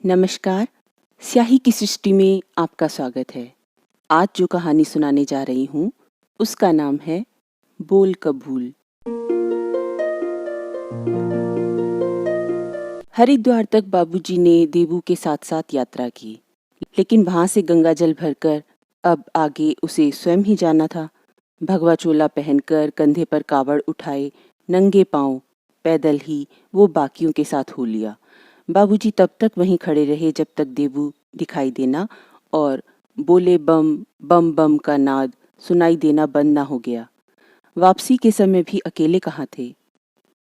नमस्कार। स्याही की सृष्टि में आपका स्वागत है। आज जो कहानी सुनाने जा रही हूँ उसका नाम है बोल कबूल। हरिद्वार तक बाबूजी ने देवू के साथ साथ यात्रा की, लेकिन वहां से गंगा जल भरकर अब आगे उसे स्वयं ही जाना था। भगवा चोला पहनकर कंधे पर कावड़ उठाए नंगे पांव पैदल ही वो बाकियों के साथ हो लिया। बाबूजी तब तक वहीं खड़े रहे जब तक देवू दिखाई देना और बोले बम बम बम का नाद सुनाई देना बंद ना हो गया। वापसी के समय भी अकेले कहाँ थे।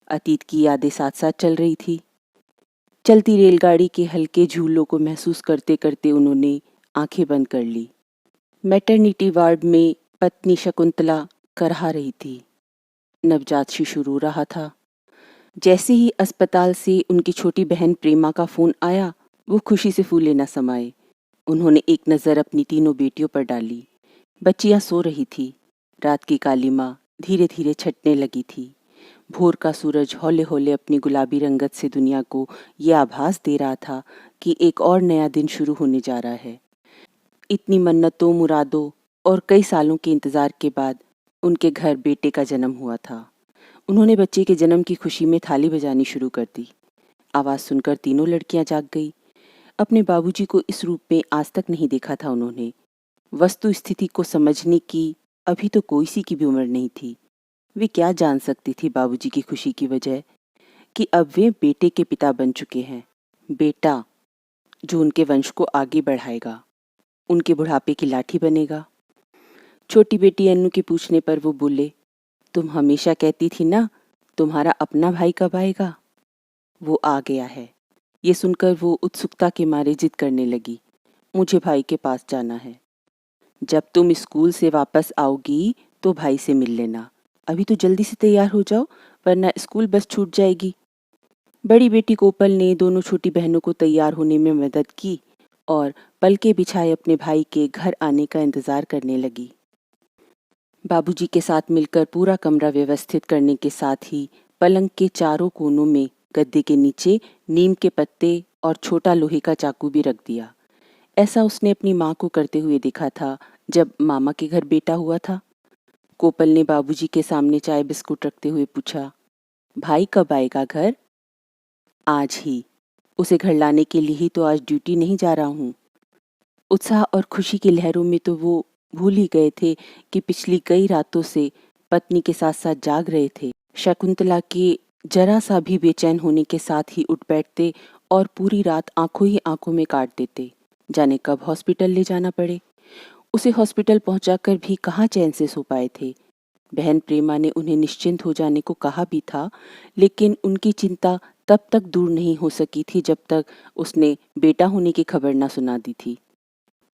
अतीत की यादें साथ साथ चल रही थी। चलती रेलगाड़ी के हल्के झूलों को महसूस करते करते उन्होंने आंखें बंद कर ली। मैटरनिटी वार्ड में पत्नी शकुंतला करहा रही थी। नवजात शिशु रो रहा था। जैसे ही अस्पताल से उनकी छोटी बहन प्रेमा का फोन आया, वो खुशी से फूले न समाये। उन्होंने एक नज़र अपनी तीनों बेटियों पर डाली। बच्चियां सो रही थी। रात की कालिमा धीरे धीरे छटने लगी थी। भोर का सूरज हौले हौले अपनी गुलाबी रंगत से दुनिया को ये आभास दे रहा था कि एक और नया दिन शुरू होने जा रहा है। इतनी मन्नतों, मुरादों और कई सालों के इंतजार के बाद उनके घर बेटे का जन्म हुआ था। उन्होंने बच्चे के जन्म की खुशी में थाली बजानी शुरू कर दी। आवाज़ सुनकर तीनों लड़कियां जाग गई। अपने बाबूजी को इस रूप में आज तक नहीं देखा था उन्होंने। वस्तु स्थिति को समझने की अभी तो कोई सी की भी उम्र नहीं थी। वे क्या जान सकती थी बाबूजी की खुशी की वजह कि अब वे बेटे के पिता बन चुके हैं। बेटा जो उनके वंश को आगे बढ़ाएगा, उनके बुढ़ापे की लाठी बनेगा। छोटी बेटी अन्नू के पूछने पर वो बोले, तुम हमेशा कहती थी ना तुम्हारा अपना भाई कब आएगा। वो आ गया है। ये सुनकर वो उत्सुकता के मारे जिद करने लगी, मुझे भाई के पास जाना है। जब तुम स्कूल से वापस आओगी तो भाई से मिल लेना। अभी तो जल्दी से तैयार हो जाओ वरना स्कूल बस छूट जाएगी। बड़ी बेटी कोपल ने दोनों छोटी बहनों को तैयार होने में मदद की और पलके बिछाए अपने भाई के घर आने का इंतजार करने लगी। बाबूजी के साथ मिलकर पूरा कमरा व्यवस्थित करने के साथ ही पलंग के चारों कोनों में गद्दे के नीचे नीम के पत्ते और छोटा लोहे का चाकू भी रख दिया। ऐसा उसने अपनी माँ को करते हुए देखा था जब मामा के घर बेटा हुआ था। कोपल ने बाबूजी के सामने चाय बिस्कुट रखते हुए पूछा, भाई कब आएगा घर। आज ही। उसे घर लाने के लिए ही तो आज ड्यूटी नहीं जा रहा हूँ। उत्साह और खुशी की लहरों में तो वो भूल ही गए थे कि पिछली कई रातों से पत्नी के साथ साथ जाग रहे थे। शकुंतला के जरा सा भी बेचैन होने के साथ ही उठ बैठते और पूरी रात आंखों ही आंखों में काट देते। जाने कब हॉस्पिटल ले जाना पड़े। उसे हॉस्पिटल पहुंचाकर भी कहाँ चैन से सो पाए थे। बहन प्रेमा ने उन्हें निश्चिंत हो जाने को कहा भी था, लेकिन उनकी चिंता तब तक दूर नहीं हो सकी थी जब तक उसने बेटा होने की खबर न सुना दी थी।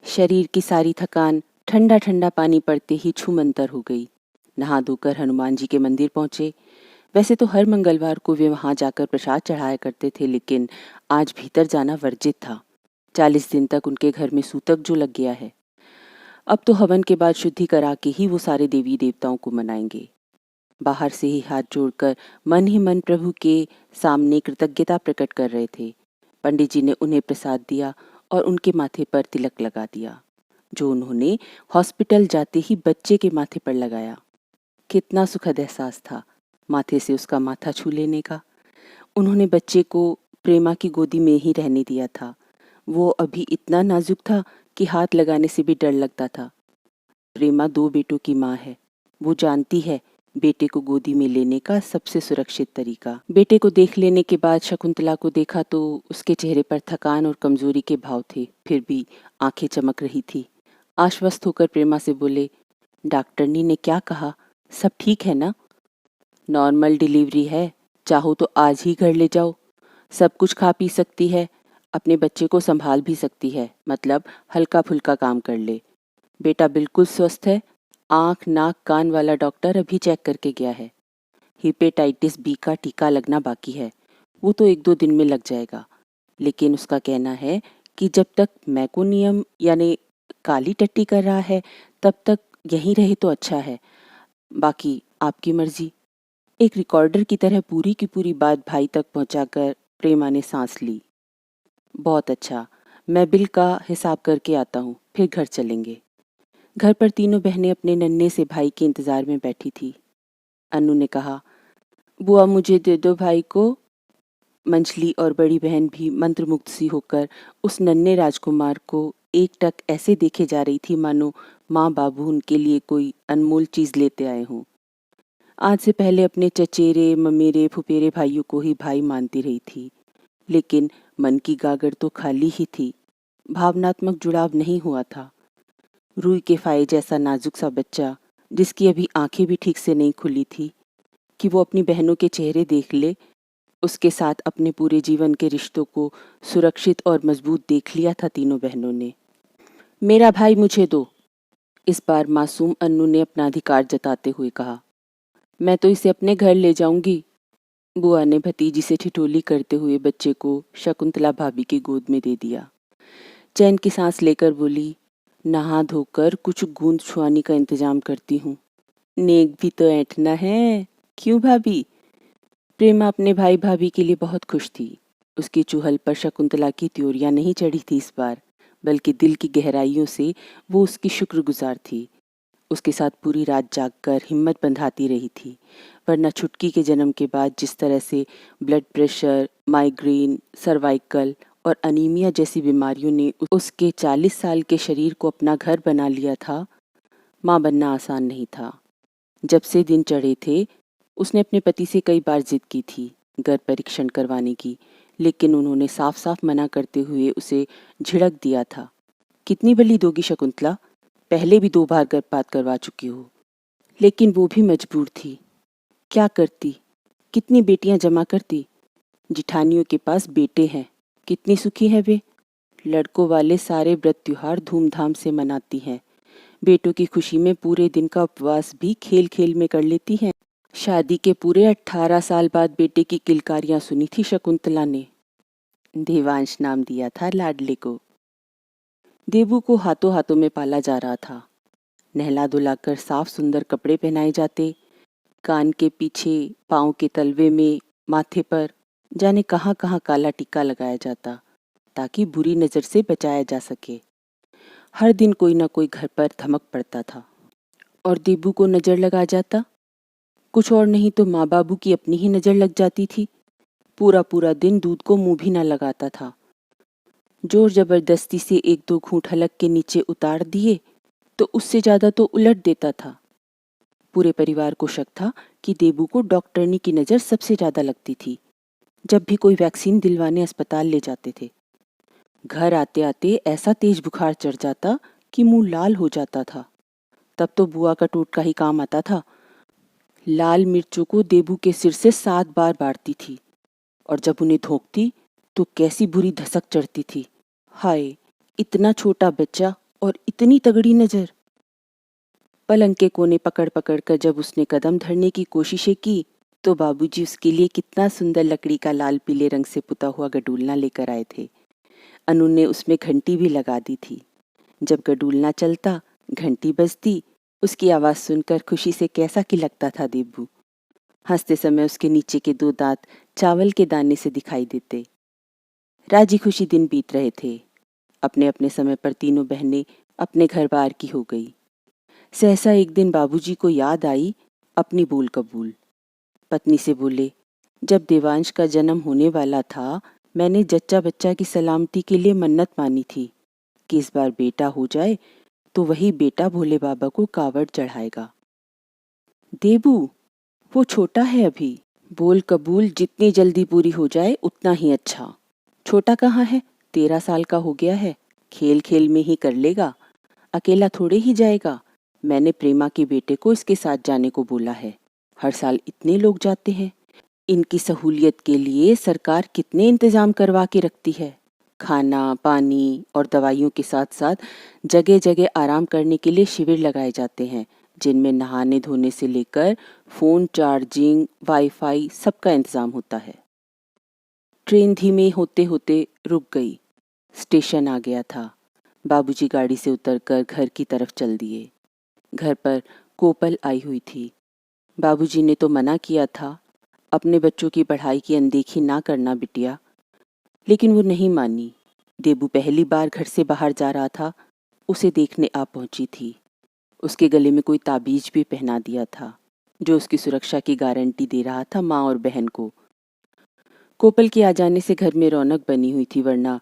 शरीर की सारी थकान ठंडा ठंडा पानी पड़ते ही छूमंतर हो गई। नहा धोकर हनुमान जी के मंदिर पहुंचे। वैसे तो हर मंगलवार को वे वहां जाकर प्रसाद चढ़ाया करते थे, लेकिन आज भीतर जाना वर्जित था। 40 दिन तक उनके घर में सूतक जो लग गया है। अब तो हवन के बाद शुद्धि करा के ही वो सारे देवी देवताओं को मनाएंगे। बाहर से ही हाथ जोड़कर मन ही मन प्रभु के सामने कृतज्ञता प्रकट कर रहे थे। पंडित जी ने उन्हें प्रसाद दिया और उनके माथे पर तिलक लगा दिया, जो उन्होंने हॉस्पिटल जाते ही बच्चे के माथे पर लगाया। कितना सुखद एहसास था माथे से उसका माथा छू लेने का। उन्होंने बच्चे को प्रेमा की गोदी में ही रहने दिया था। वो अभी इतना नाजुक था कि हाथ लगाने से भी डर लगता था। प्रेमा 2 बेटों की माँ है। वो जानती है बेटे को गोदी में लेने का सबसे सुरक्षित तरीका। बेटे को देख लेने के बाद शकुंतला को देखा तो उसके चेहरे पर थकान और कमजोरी के भाव थे, फिर भी आंखें चमक रही थी। आश्वस्त होकर प्रेमा से बोले, डॉक्टरनी ने क्या कहा, सब ठीक है ना। नॉर्मल डिलीवरी है, चाहो तो आज ही घर ले जाओ। सब कुछ खा पी सकती है, अपने बच्चे को संभाल भी सकती है, मतलब हल्का फुल्का काम कर ले। बेटा बिल्कुल स्वस्थ है। आंख नाक कान वाला डॉक्टर अभी चेक करके गया है। हेपेटाइटिस बी का टीका लगना बाकी है, वो तो 1-2 दिन में लग जाएगा। लेकिन उसका कहना है कि जब तक मैकोनियम यानी काली टट्टी कर रहा है तब तक यहीं रहे तो अच्छा है, बाकी आपकी मर्जी। एक रिकॉर्डर की तरह पूरी की पूरी बात भाई तक पहुंचाकर प्रेमा ने सांस ली। बहुत अच्छा, मैं बिल का हिसाब करके आता हूँ, फिर घर चलेंगे। घर पर तीनों बहनें अपने नन्हे से भाई के इंतजार में बैठी थी। अनु ने कहा, बुआ मुझे दे दो भाई को। मंझली और बड़ी बहन भी मंत्रमुग्ध सी होकर उस नन्हे राजकुमार को एकटक ऐसे देखे जा रही थी मानो माँ बाबू उनके लिए कोई अनमोल चीज लेते आए हों। आज से पहले अपने चचेरे ममेरे फुफेरे भाइयों को ही भाई मानती रही थी, लेकिन मन की गागर तो खाली ही थी। भावनात्मक जुड़ाव नहीं हुआ था। रूई के फाये जैसा नाजुक सा बच्चा, जिसकी अभी आंखें भी ठीक से नहीं खुली थी कि वो अपनी बहनों के चेहरे देख ले, उसके साथ अपने पूरे जीवन के रिश्तों को सुरक्षित और मजबूत देख लिया था तीनों बहनों ने। मेरा भाई मुझे दो, इस बार मासूम अन्नू ने अपना अधिकार जताते हुए कहा। मैं तो इसे अपने घर ले जाऊंगी। बुआ ने भतीजी से ठिठोली करते हुए बच्चे को शकुंतला भाभी की गोद में दे दिया। चैन की सांस लेकर बोली, नहा धोकर कुछ गूंद छुआनी का इंतजाम करती हूँ। नेक भी तो ऐंठना है, क्यों भाभी? प्रेमा अपने भाई भाभी के लिए बहुत खुश थी। उसकी चूहल पर शकुंतला की त्योरियां नहीं चढ़ी थी इस बार, बल्कि दिल की गहराइयों से वो उसकी शुक्रगुजार थी। उसके साथ पूरी रात जागकर हिम्मत बंधाती रही थी, वरना छुटकी के जन्म के बाद जिस तरह से ब्लड प्रेशर, माइग्रेन, सर्वाइकल और अनीमिया जैसी बीमारियों ने उसके 40 साल के शरीर को अपना घर बना लिया था, माँ बनना आसान नहीं था। जब से दिन चढ़े थे, उसने अपने पति से कई बार जिद की थी गर्भ परीक्षण करवाने की, लेकिन उन्होंने साफ साफ मना करते हुए उसे झिड़क दिया था। कितनी बली दोगी शकुंतला, पहले भी 2 बार गर्भपात करवा चुकी हो। लेकिन वो भी मजबूर थी। क्या करती, कितनी बेटियां जमा करती। जिठानियों के पास बेटे हैं, कितनी सुखी है वे। लड़कों वाले सारे व्रत त्योहार धूमधाम से मनाती हैं। बेटों की खुशी में पूरे दिन का उपवास भी खेल खेल में कर लेती हैं। शादी के पूरे 18 साल बाद बेटे की किलकारियां सुनी थी शकुंतला ने। देवांश नाम दिया था लाडले को। देवू को हाथों हाथों में पाला जा रहा था। नहला धुलाकर साफ सुंदर कपड़े पहनाए जाते, कान के पीछे, पाँव के तलवे में, माथे पर जाने कहाँ कहाँ काला टीका लगाया जाता, ताकि बुरी नज़र से बचाया जा सके। हर दिन कोई ना कोई घर पर धमक पड़ता था और देबू को नज़र लगा जाता। कुछ और नहीं तो माँ बाबू की अपनी ही नज़र लग जाती थी। पूरा पूरा दिन दूध को मुंह भी ना लगाता था। जोर जबरदस्ती से 1-2 घूंट हलक के नीचे उतार दिए तो उससे ज़्यादा तो उलट देता था। पूरे परिवार को शक था कि देबू को डॉक्टरनी की नज़र सबसे ज़्यादा लगती थी जब भी कोई वैक्सीन दिलवाने अस्पताल ले जाते थे। घर आते आते ऐसा तेज बुखार चढ़ जाता कि मुंह लाल हो जाता था। तब तो बुआ का टोटका ही काम आता था। लाल मिर्चों को देबू के सिर से 7 बार बारती थी और जब उन्हें धोंकती तो कैसी बुरी धसक चढ़ती थी। हाय, इतना छोटा बच्चा और इतनी तगड़ी नज़र। पलंग के कोने पकड़ पकड़ कर जब उसने कदम धरने की कोशिशें की तो बाबूजी उसके लिए कितना सुंदर लकड़ी का लाल पीले रंग से पुता हुआ गडूलना लेकर आए थे। अनु ने उसमें घंटी भी लगा दी थी। जब गडूलना चलता, घंटी बजती, उसकी आवाज़ सुनकर खुशी से कैसा कि लगता था देबू। हंसते समय उसके नीचे के 2 दांत चावल के दाने से दिखाई देते। राजी खुशी दिन बीत रहे थे। अपने अपने समय पर तीनों बहनें अपने घर बार की हो गई। सहसा एक दिन बाबूजी को याद आई अपनी बोल कबूल। पत्नी से बोले, जब देवांश का जन्म होने वाला था, मैंने जच्चा बच्चा की सलामती के लिए मन्नत मानी थी कि इस बार बेटा हो जाए तो वही बेटा भोले बाबा को कावड़ चढ़ाएगा। देबू, वो छोटा है अभी। बोल कबूल जितनी जल्दी पूरी हो जाए उतना ही अच्छा। छोटा कहाँ है, 13 साल का हो गया है। खेल खेल में ही कर लेगा, अकेला थोड़े ही जाएगा। मैंने प्रेमा के बेटे को इसके साथ जाने को बोला है। हर साल इतने लोग जाते हैं। इनकी सहूलियत के लिए सरकार कितने इंतजाम करवा के रखती है। खाना, पानी और दवाइयों के साथ साथ जगह जगह आराम करने के लिए शिविर लगाए जाते हैं, जिनमें नहाने धोने से लेकर फ़ोन चार्जिंग, वाईफाई सबका इंतज़ाम होता है। ट्रेन धीमे होते होते रुक गई। स्टेशन आ गया था। बाबूजी गाड़ी से उतरकर घर की तरफ चल दिए। घर पर कोपल आई हुई थी। बाबूजी ने तो मना किया था, अपने बच्चों की पढ़ाई की अनदेखी ना करना बिटिया, लेकिन वो नहीं मानी। देबू पहली बार घर से बाहर जा रहा था, उसे देखने आ पहुंची थी। उसके गले में कोई ताबीज भी पहना दिया था जो उसकी सुरक्षा की गारंटी दे रहा था माँ और बहन को। कोपल के आ जाने से घर में रौनक बनी हुई थी, वरना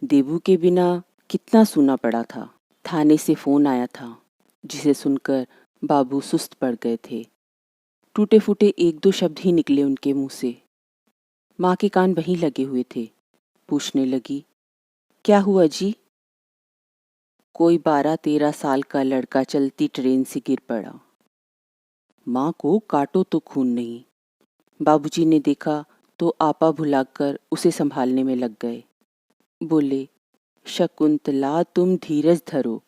देबू के बिना कितना सूना पड़ा था। थाने से फोन आया था जिसे सुनकर बाबू सुस्त पड़ गए थे। टूटे फूटे एक दो शब्द ही निकले उनके मुंह से। माँ के कान वहीं लगे हुए थे। पूछने लगी, क्या हुआ जी? कोई 12-13 साल का लड़का चलती ट्रेन से गिर पड़ा। माँ को काटो तो खून नहीं। बाबूजी ने देखा तो आपा भुलाकर उसे संभालने में लग गए। बोले, शकुंतला तुम धीरज धरो।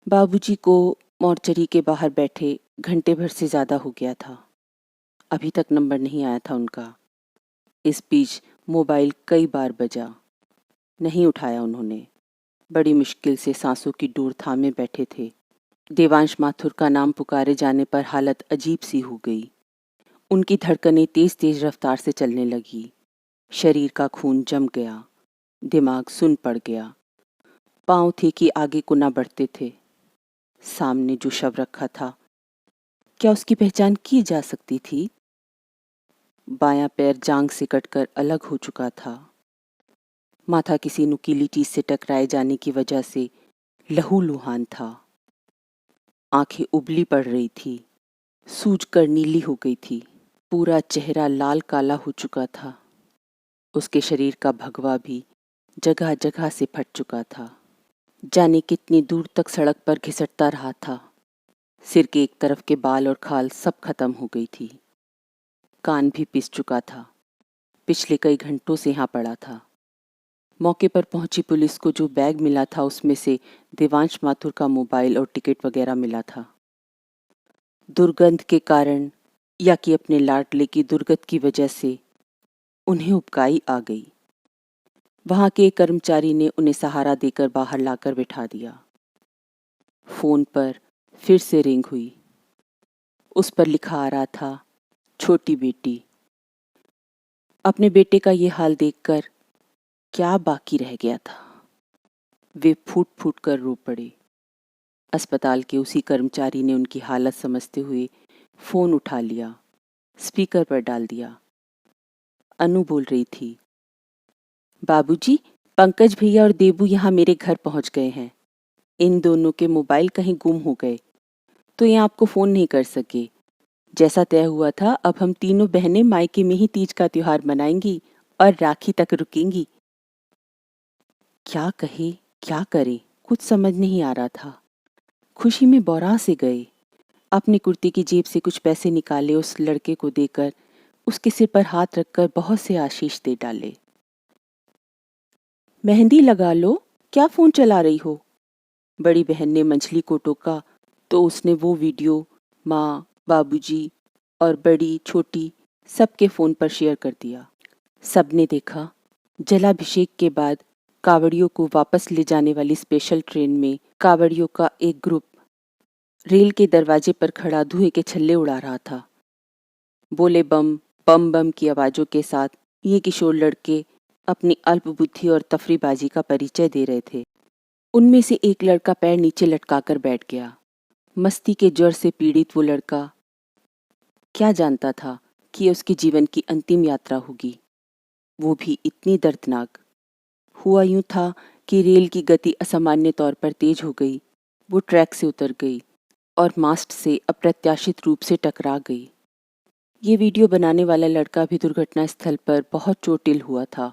बाबूजी को मोर्चरी के बाहर बैठे घंटे भर से ज्यादा हो गया था। अभी तक नंबर नहीं आया था उनका। इस बीच मोबाइल कई बार बजा, नहीं उठाया उन्होंने। बड़ी मुश्किल से सांसों की डोर थामे बैठे थे। देवांश माथुर का नाम पुकारे जाने पर हालत अजीब सी हो गई। उनकी धड़कनें तेज तेज रफ्तार से चलने लगी। शरीर का खून जम गया, दिमाग सुन पड़ गया। पांव थे कि आगे को ना बढ़ते थे। सामने जो शव रखा था, क्या उसकी पहचान की जा सकती थी? बायां पैर जांग से कटकर अलग हो चुका था। माथा किसी नुकीली चीज से टकराए जाने की वजह से लहूलुहान था। आंखें उबली पड़ रही थी, सूज कर नीली हो गई थी। पूरा चेहरा लाल काला हो चुका था। उसके शरीर का भगवा भी जगह जगह से फट चुका था। जाने कितनी दूर तक सड़क पर घिसटता रहा था। सिर के एक तरफ के बाल और खाल सब खत्म हो गई थी। कान भी पिस चुका था। पिछले कई घंटों से यहाँ पड़ा था। मौके पर पहुंची पुलिस को जो बैग मिला था उसमें से देवांश माथुर का मोबाइल और टिकट वगैरह मिला था। दुर्गंध के कारण या कि अपने लाडले की दुर्गत की वजह से उन्हें उबकाई आ गई। वहां के एक कर्मचारी ने उन्हें सहारा देकर बाहर लाकर बिठा दिया। फोन पर फिर से रिंग हुई। उस पर लिखा आ रहा था, छोटी बेटी। अपने बेटे का ये हाल देखकर क्या बाकी रह गया था। वे फूट फूट कर रो पड़े। अस्पताल के उसी कर्मचारी ने उनकी हालत समझते हुए फोन उठा लिया, स्पीकर पर डाल दिया। अनु बोल रही थी, बाबूजी, पंकज भैया और देबू यहाँ मेरे घर पहुंच गए हैं। इन दोनों के मोबाइल कहीं गुम हो गए तो ये आपको फोन नहीं कर सके। जैसा तय हुआ था, अब हम तीनों बहनें मायके में ही तीज का त्योहार मनाएंगी और राखी तक रुकेंगी। क्या कहे क्या करे, कुछ समझ नहीं आ रहा था। खुशी में बौरा से गए। अपनी कुर्ती की जेब से कुछ पैसे निकाले, उस लड़के को देकर उसके सिर पर हाथ रखकर बहुत से आशीष दे डाले। मेहंदी लगा लो, क्या फोन चला रही हो? बड़ी बहन ने मंझली को टोका तो उसने वो वीडियो माँ, बाबूजी और बड़ी छोटी सबके फोन पर शेयर कर दिया। सबने देखा। जलाभिषेक के बाद कावड़ियों को वापस ले जाने वाली स्पेशल ट्रेन में कावड़ियों का एक ग्रुप रेल के दरवाजे पर खड़ा धुएं के छल्ले उड़ा रहा था। बोले बम बम बम की आवाजों के साथ ये किशोर लड़के अपनी अल्प बुद्धि और तफरीबाजी का परिचय दे रहे थे। उनमें से एक लड़का पैर नीचे लटकाकर बैठ गया। मस्ती के ज्वर से पीड़ित वो लड़का क्या जानता था कि उसके जीवन की अंतिम यात्रा होगी, वो भी इतनी दर्दनाक। हुआ यूं था कि रेल की गति असामान्य तौर पर तेज हो गई। वो ट्रैक से उतर गई और मास्ट से अप्रत्याशित रूप से टकरा गई। ये वीडियो बनाने वाला लड़का भी दुर्घटना स्थल पर बहुत चोटिल हुआ था।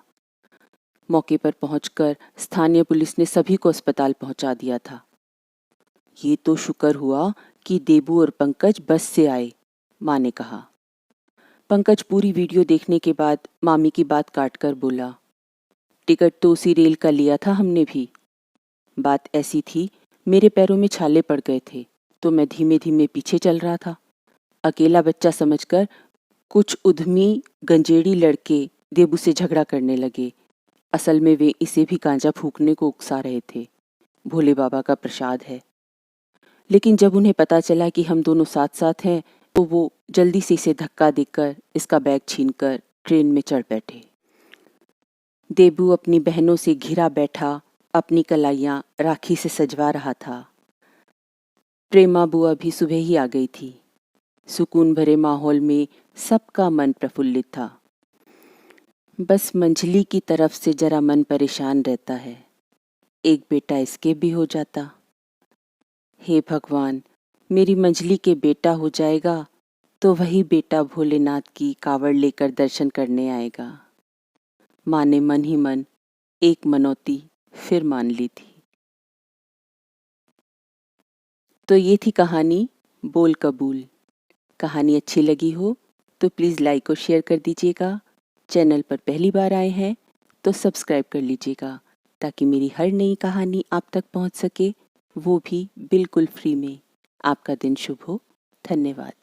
मौके पर पहुंचकर स्थानीय पुलिस ने सभी को अस्पताल पहुंचा दिया था। ये तो शुक्र हुआ कि देबू और पंकज बस से आए, माँ ने कहा। पंकज पूरी वीडियो देखने के बाद मामी की बात काटकर बोला, टिकट तो उसी रेल का लिया था हमने भी। बात ऐसी थी, मेरे पैरों में छाले पड़ गए थे तो मैं धीमे धीमे पीछे चल रहा था। अकेला बच्चा समझकर कुछ उद्यमी गंजेड़ी लड़के देबू से झगड़ा करने लगे। असल में वे इसे भी गांजा फूकने को उकसा रहे थे। भोले बाबा का प्रसाद है। लेकिन जब उन्हें पता चला कि हम दोनों साथ साथ हैं तो वो जल्दी से इसे धक्का देकर इसका बैग छीनकर ट्रेन में चढ़ बैठे। देबू अपनी बहनों से घिरा बैठा अपनी कलाइयाँ राखी से सजवा रहा था। प्रेमा बुआ भी सुबह ही आ गई थी। सुकून भरे माहौल में सबका मन प्रफुल्लित था। बस मंझली की तरफ से जरा मन परेशान रहता है। एक बेटा इसके भी हो जाता। हे भगवान, मेरी मंझली के बेटा हो जाएगा तो वही बेटा भोलेनाथ की कावड़ लेकर दर्शन करने आएगा। माँ ने मन ही मन एक मनौती फिर मान ली थी। तो ये थी कहानी बोल कबूल। कहानी अच्छी लगी हो तो प्लीज़ लाइक और शेयर कर दीजिएगा। चैनल पर पहली बार आए हैं तो सब्सक्राइब कर लीजिएगा ताकि मेरी हर नई कहानी आप तक पहुंच सके, वो भी बिल्कुल फ्री में। आपका दिन शुभ हो। धन्यवाद।